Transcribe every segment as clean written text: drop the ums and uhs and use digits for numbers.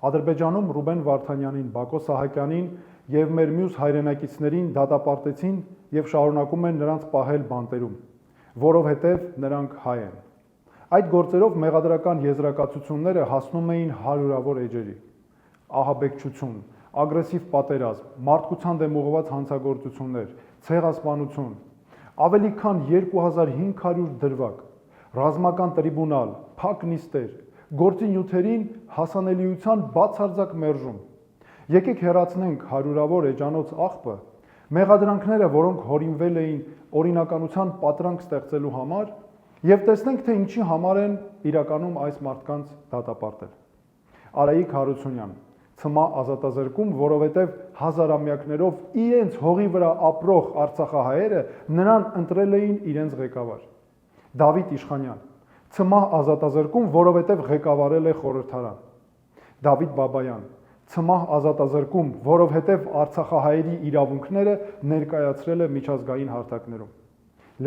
Ադրբեջանում Ռուբեն Վարդանյանին, Բակո Սահակյանին եւ մեր մյուս հայրենակիցներին դատապարտեցին եւ շարունակում են նրանց պահել բանտերում, որովհետեւ նրանք հայ են։ Այդ գործերով մեղադրական եզրակացությունները հասնում էին հարյուրավոր էջերի։ Ահաբեկչություն, ագրեսիվ պատերազմ, մարդկության դեմ ուղղված հանցագործություններ, ցեղասպանություն, ավելի քան 2500 դրվագ, ռազմական տրիբունալ, փակ նիստեր, գործի նյութերին հասանելիության բացարձակ մերժում։ Եկեք հեռացնենք հարյուրավոր էջանոց աղբը, մեղադրանքները, որոնք հորինվել էին օրինականության պատրանք ստեղծելու համար, եւ տեսնենք, թե ինչի համար են իրականում այս մարդկանց դատապարտել։ Արայիկ Հարությունյան, Ցմահ ազատազրկում, որովհետև հազարամյակներով իրենց հողի վրա ապրող արցախահայերը նրան ընտրել էին իրենց ղեկավար։ Դավիթ Իշխանյան, Ցմահ ազատազրկում, որովհետև ղեկավարել է խորհրդարան։ Դավիթ Բաբայան, Ցմահ ազատազրկում, որովհետև արցախահայերի իրավունքները ներկայացրել է միջազգային հարթակներում։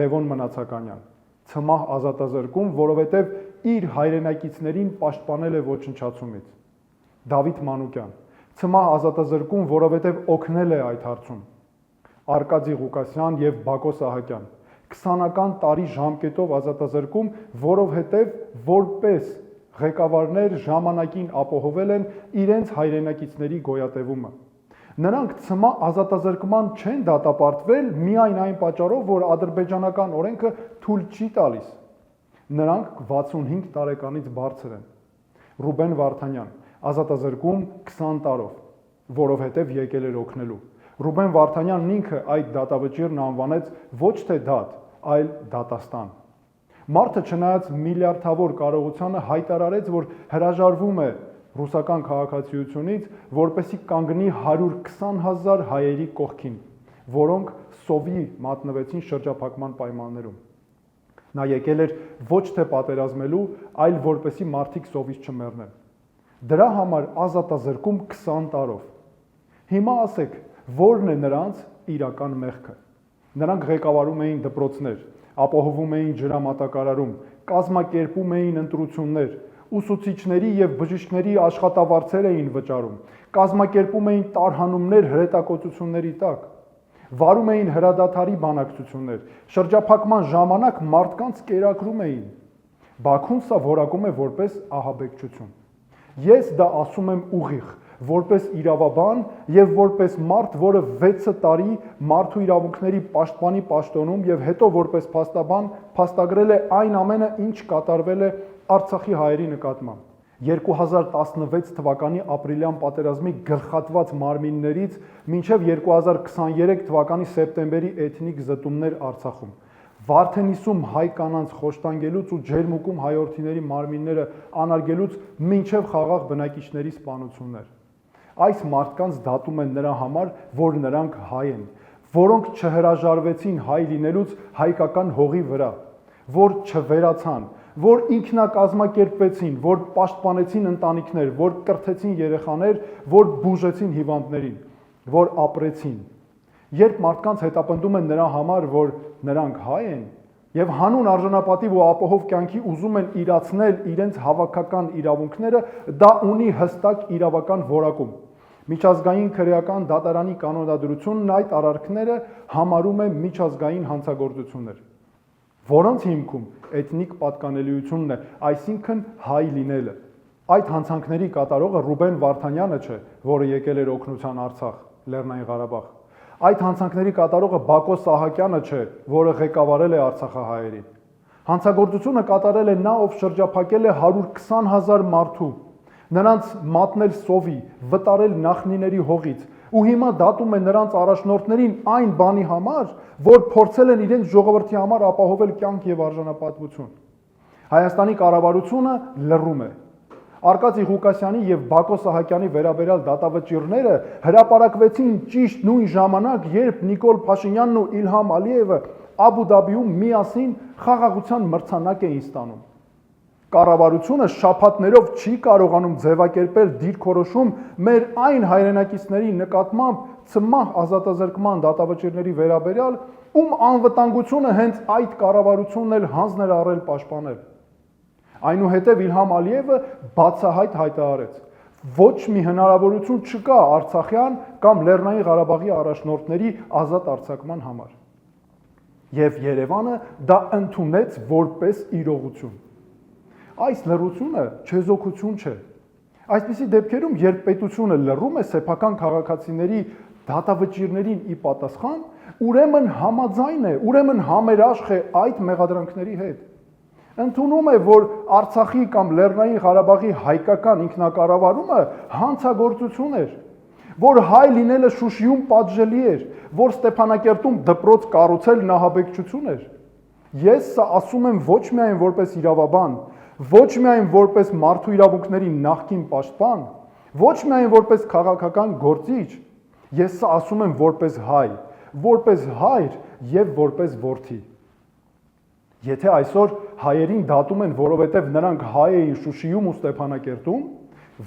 Լևոն Մնացականյան, Ցմահ ազատազրկում, որովհետև իր հայրենակիցներին պաշտպանել է ոչնչացումից։ Դավիթ Մանուկյան, Ցմահ ազատազրկում, որովհետև օգնել է այդ հարցում։ Արկադի Ղուկասյան եւ Բակո Սահակյան, 20-ական տարի ժամկետով ազատազրկում, որովհետև որպես ղեկավարներ ժամանակին ապահովել են իրենց հայրենակիցների գոյատևումը։ Նրանք Ցմահ ազատազրկման չեն դատապարտվել միայն այն պատճառով, որ ադրբեջանական օրենքը թույլ չի տալիս։ Նրանք 65 տարեկանից բարձր են։ Ռուբեն Վարդանյան, ազատազրկում 20 տարով, որովհետև եկել էր օգնելու։ Ռուբեն Վարդանյանն ինքը այդ դատավճիռն անվանեց ոչ թե դատ, այլ դատաստան։ Մարդը չնայած միլիարդավոր կարողությանը հայտարարեց, որ հրաժարվում է ռուսական քաղաքացիությունից, որպեսզի կանգնի 120,000 հայերի կողքին, որոնք սովի մատնվեցին շրջափակման պայմաններում։ Նա եկել էր ոչ թե պատերազմելու, այլ որպեսզի մարդիկ սովից չմեռնեն։ Դրա համար ազատազրկում 20 տարով։ Հիմա ասեք, որն է նրանց իրական մեղքը։ Նրանք ղեկավարում էին դպրոցներ, ապահովում էին ջրամատակարարում, կազմակերպում էին ընտրություններ, ուսուցիչների եւ բժիշկների աշխատավարձեր էին վճարում, կազմակերպում էին տարհանումներ հրետակոծությունների տակ, վարում էին հրադադարի բանակցություններ, շրջափակման ժամանակ մարդկանց կերակրում էին։ Բաքուն սա որակում է որպես ահաբեկչություն։ Ես դա ասում եմ ուղիղ, որպես իրավաբան եւ որպես մարդ, որը 6 տարի մարդու իրավունքների պաշտպանի պաշտոնում եւ հետո որպես փաստաբան փաստագրել է այն ամենը, ինչ կատարվել է Արցախի հայերի նկատմամբ։ 2016 թվականի ապրիլյան պատերազմի գլխատված մարմիններից մինչև 2023 թվականի սեպտեմբերի էթնիկ զտումներ Արցախում։ Վարդենիսում հայ կանանց խոշտանգելուց ու ջերմուկում հայորդիների մարմինները անարգելուց մինչև խաղաղ բնակիչների սպանություններ։ Այս մարդկանց դատում են նրա համար, որ նրանք հայ են, որոնք չհրաժարվեցին հայ լինելուց հայկական հողի վրա, որ չվերացան, որ ինքնակազմակերպվեցին, որ պաշտպանեցին ընտանիքներ, որ կրթեցին երեխաներ, որ բուժեցին հիվանդներին, որ ապրեցին։ Երբ մարդկանց հետապնդում են նրա համար, որ նրանք հայ են եւ հանուն արժանապատիվ ու ապահով կյանքի ուզում են իրացնել իրենց հավաքական իրավունքները, դա ունի հստակ իրավական որակում։ Միջազգային քրեական դատարանի կանոնադրությունն այդ արարքները համարում է միջազգային հանցագործություններ, որոնց հիմքում էթնիկ պատկանելիությունն է, այսինքն հայ լինելը։ Այդ հանցանքների կատարողը Ռուբեն Վարդանյանը չէ, որը եկել էր օգնության Արցախ, Լեռնային Ղարաբաղ։ Այդ հանցանքների կատարողը Բակո Սահակյանը չէ, որը ղեկավարել է արցախահայերին։ Հանցագործությունը կատարել է նա, ով շրջափակել է 120,000 մարդու, նրանց մատնել սովի, վտարել նախնիների հողից, ու հիմա դատում է նրանց առաջնորդներին այն բանի համար, որ փորձել են իրենց ժողովրդի համար ապահովել կյանք եւ արժանապատվություն։ Հայաստանի կառավարությունը լռում է։ Արկադի Ղուկասյանի եւ Բակո Սահակյանի վերաբերյալ դատավճիռները հրապարակվեցին ճիշտ նույն ժամանակ, երբ Նիկոլ Փաշինյանն ու Իլհամ Ալիևը Աբու Դաբիում միասին խաղաղության մրցանակ էին ստանում։ Կառավարությունը շաբաթներով չի կարողանում ձևակերպել դիրքորոշում մեր այն հայրենակիցների նկատմամբ Ցմահ ազատազրկման դատավճիռների վերաբերյալ, ում անվտանգությունը հենց այդ կառավարությունն էլ հանձն էր առել պաշտպանել։ Այնուհետև Իլհամ Ալիևը բացահայտ հայտարարեց, Ոչ մի հնարավորություն չկա Արցախյան կամ Լեռնային Ղարաբաղի առաջնորդների ազատ արձակման համար։ Եվ Երևանը դա ընդունեց որպես իրողություն։ Այս լռությունը չեզոքություն չէ։ Այսպիսի դեպքերում, երբ պետությունը լռում է սեփական քաղաքացիների դատավճիռներին ի պատասխան, ուրեմն համաձայն է, ուրեմն համերաշխ է այդ մեղադրանքների հետ։ Ընդունում է, որ Արցախի կամ Լեռնային Ղարաբաղի հայկական ինքնակառավարումը հանցագործություն էր, որ հայ լինելը Շուշիում պատժելի էր, որ Ստեփանակերտում դպրոց կառուցել նահաբեկչություն էր։ Ես սա ասում եմ ոչ միայն որպես իրավաբան, ոչ միայն որպես մարդու իրավունքների նախկին պաշտպան, ոչ միայն որպես քաղաքական գործիչ, ես սա ասում եմ որպես հայր եւ որպես որդի։ Եթե այսօր հայերին դատում են, որովհետև նրանք հայ էին Շուշիում ու Ստեփանակերտում,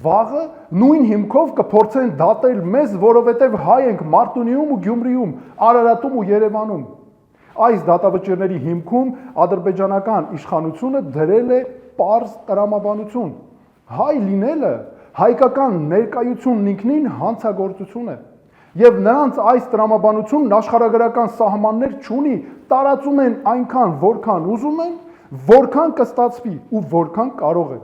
վաղը նույն հիմքով կփորձեն դատել մեզ, որովհետև հայ ենք Մարտունիում ու Գյումրիում, Արարատում ու Երևանում։ Այս դատավճիռների հիմքում ադրբեջանական իշխանությունը դրել է պարզ տրամաբանություն։ Հայ լինելը, հայկական ներկայությունն ինքնին հանցագործություն է։ Եվ նրանց այս տրամաբանությունն աշխարհագրական սահմաններ չունի, տարածում են այնքան, որքան ուզում են, որքան կստացվի ու որքան կարող են։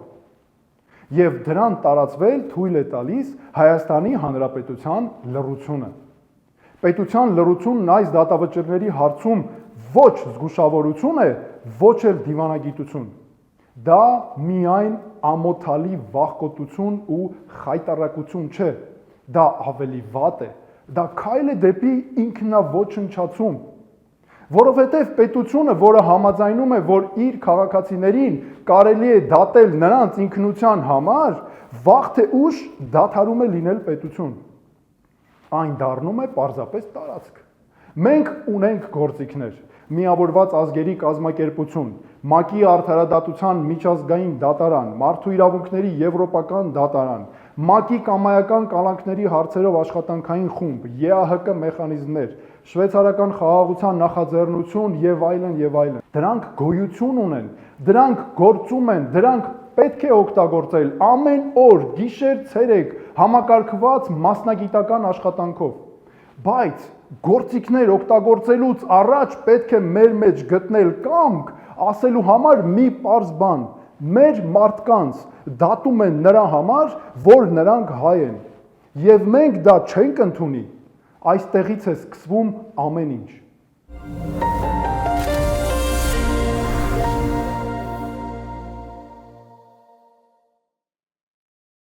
Եվ դրան տարածվել թույլ է տալիս Հայաստանի Հանրապետության լռությունը։ Պետության լռությունն այս դատավճիռների հարցում ոչ զգուշավորություն է, ոչ էլ դիվանագիտություն։ Դա միայն ամոթալի վախկոտություն ու խայտառակություն չէ, դա ավելի վատ է, դա քայլ է դեպի ինքնաոչնչացում, որովհետև պետությունը, որը համաձայնում է, որ իր քաղաքացիներին կարելի է դատել նրանց ինքնության համար, վաղ թե ուշ դադարում է լինել պետություն։ Այն դառնում է պարզապես տարածք։ Մենք ունենք գործիքներ, Միավորված ազգերի կազմակերպություն, ՄԱԿ-ի արդարադատության միջազգային դատարան, մարդու իրավունքների եվրոպական դատարան, ՄԱԿ-ի կամայական կալանքների հարցերով աշխատանքային խումբ, ԵԱՀԿ մեխանիզմներ, շվեյցարական խաղաղության նախաձեռնություն եւ այլն։ Դրանք գոյություն ունեն, դրանք գործում են, դրանք պետք է օգտագործել ամեն օր, գիշեր, ցերեկ, համակարգված մասնագիտական աշխատանքով։ Բայց գործիքներ օգտագործելուց առաջ պետք է մեր մեջ գտնել կամք ասելու համար մի պարզ բան. մեր մարդկանց դատում են նրա համար, որ նրանք հայ են, եւ մենք դա չենք ընդունի, այստեղից է սկսվում ամեն ինչ։